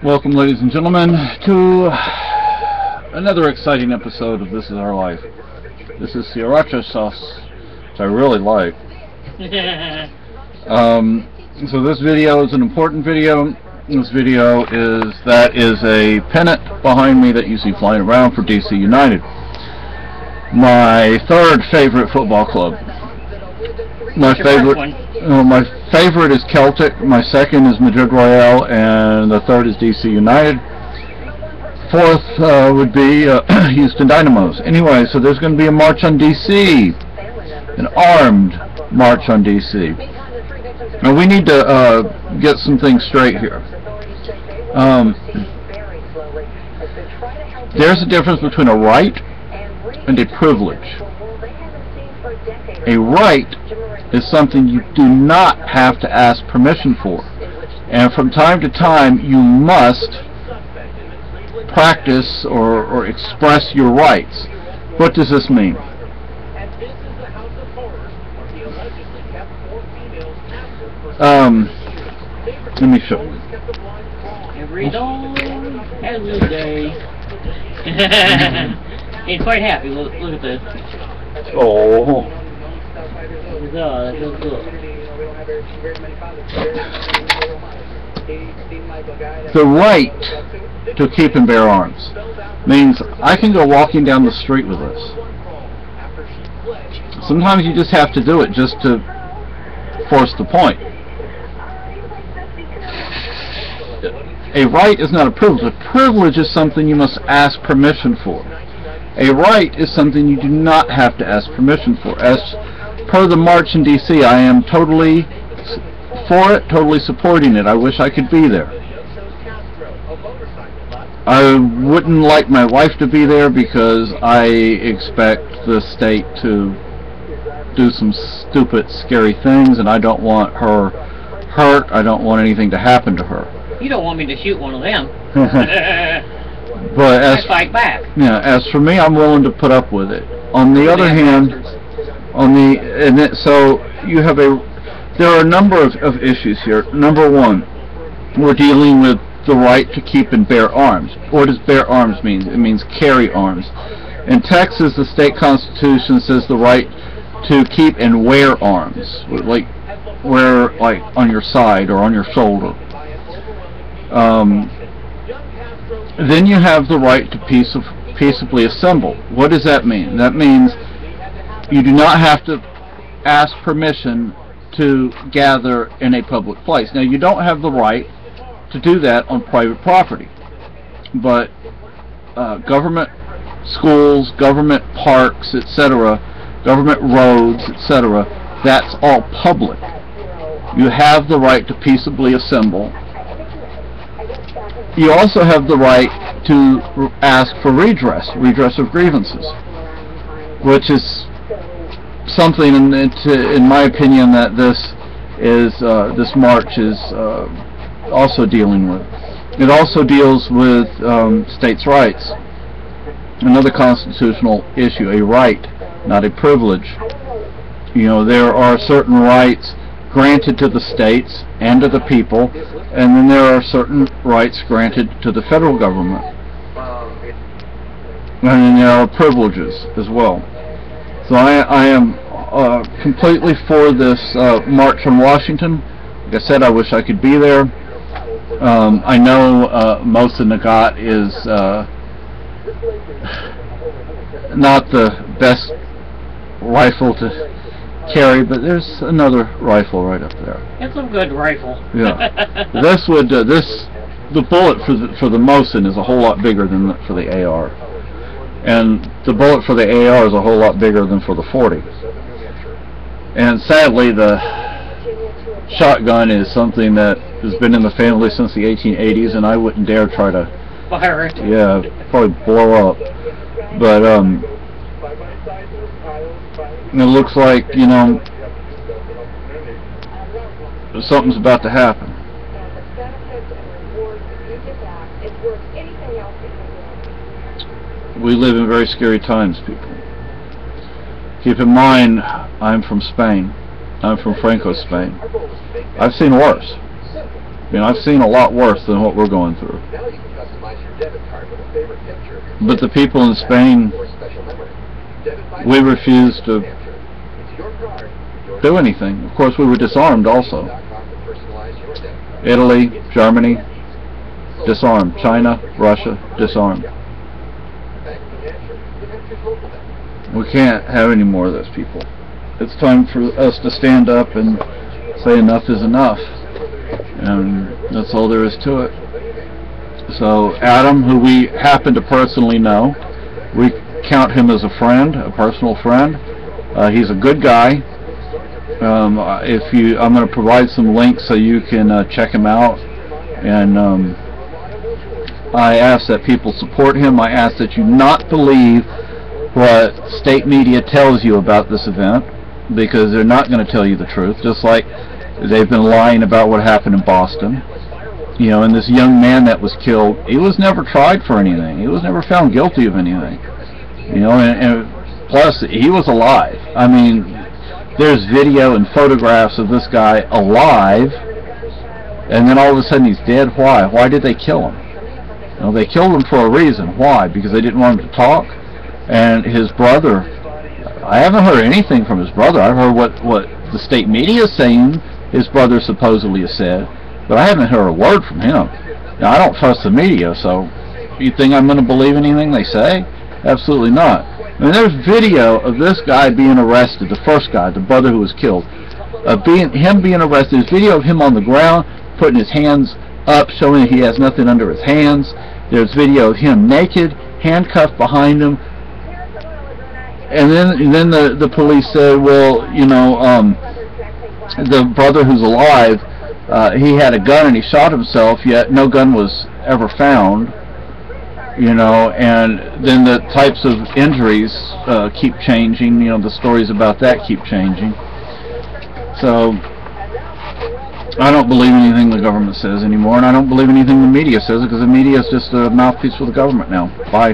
Welcome, ladies and gentlemen, to another exciting episode of This Is Our Life. This is sriracha sauce, which I really like. So this video is an important video. This video is a pennant behind me that you see flying around for DC United, my third favorite football club. My favorite is Celtic, my second is Madrid Royale, and the third is DC United. Fourth would be Houston Dynamos. Anyway, so there's going to be a march on DC, an armed march on DC. Now we need to get some things straight here. There's a difference between a right and a privilege. A right is something you do not have to ask permission for, and from time to time you must practice or express your rights. What does this mean? Let me show you. Every dawn has a day. He's quite happy. Look at this. Oh. That feels good. The right to keep and bear arms means I can go walking down the street with this. Sometimes you just have to do it just to force the point. A right is not a privilege. A privilege is something you must ask permission for. A right is something you do not have to ask permission for. As per the march in DC, I am totally for it, totally supporting it. I wish I could be there. I wouldn't like my wife to be there because I expect the state to do some stupid, scary things, and I don't want her hurt. I don't want anything to happen to her. You don't want me to shoot one of them. But I fight back. Yeah, as for me, I'm willing to put up with it. On the other hand, so you have there are a number of issues here. Number one, we're dealing with the right to keep and bear arms. What does bear arms mean? It means carry arms. In Texas, the state constitution says the right to keep and wear arms, like on your side or on your shoulder. Then you have the right to peaceably assemble. What does that mean? That means you do not have to ask permission to gather in a public place. Now, you don't have the right to do that on private property, but government schools, government parks, etc., government roads, etc., that's all public. You have the right to peaceably assemble. You also have the right to ask for redress of grievances, which is something, in my opinion, that this march is also dealing with. It also deals with states' rights, another constitutional issue, a right, not a privilege. You know, there are certain rights granted to the states and to the people, and then there are certain rights granted to the federal government, and then there are privileges as well. So I am completely for this march on Washington. Like I said, I wish I could be there. I know Mosin Nagant is not the best rifle to carry, but there's another rifle right up there. It's a good rifle. Yeah, the bullet for the Mosin is a whole lot bigger than for the AR, and the bullet for the AR is a whole lot bigger than for the 40. And sadly, the shotgun is something that has been in the family since the 1880s, and I wouldn't dare try to fire it. Yeah, probably blow up. But it looks like, you know, something's about to happen. We live in very scary times, people. Keep in mind, I'm from Spain. I'm from Franco, Spain. I've seen worse. I mean, I've seen a lot worse than what we're going through. But the people in Spain, we refused to do anything. Of course, we were disarmed also. Italy, Germany, disarmed. China, Russia, disarmed. We can't have any more of those people. It's time for us to stand up and say enough is enough. And that's all there is to it. So Adam, who we happen to personally know, we count him as a friend, a personal friend. He's a good guy. I'm going to provide some links so you can check him out. And I ask that people support him. I ask that you not believe what state media tells you about this event, because they're not going to tell you the truth, just like they've been lying about what happened in Boston. You know, and this young man that was killed, he was never tried for anything. He was never found guilty of anything. You know, and plus, he was alive. I mean, there's video and photographs of this guy alive, and then all of a sudden he's dead. Why? Why did they kill him? You know, they killed him for a reason. Why? Because they didn't want him to talk. And his brother, I haven't heard anything from his brother. I've heard what the state media is saying his brother supposedly has said, but I haven't heard a word from him. Now, I don't trust the media, so you think I'm going to believe anything they say? Absolutely not. I mean, there's video of this guy being arrested, the first guy, the brother who was killed, him being arrested. There's video of him on the ground, putting his hands up, showing that he has nothing under his hands. There's video of him naked, handcuffed behind him. And then the police said, well, you know, the brother who's alive, he had a gun and he shot himself, yet no gun was ever found. You know, and then the types of injuries keep changing. You know, the stories about that keep changing. So I don't believe anything the government says anymore, and I don't believe anything the media says, because the media is just a mouthpiece for the government now. Bye.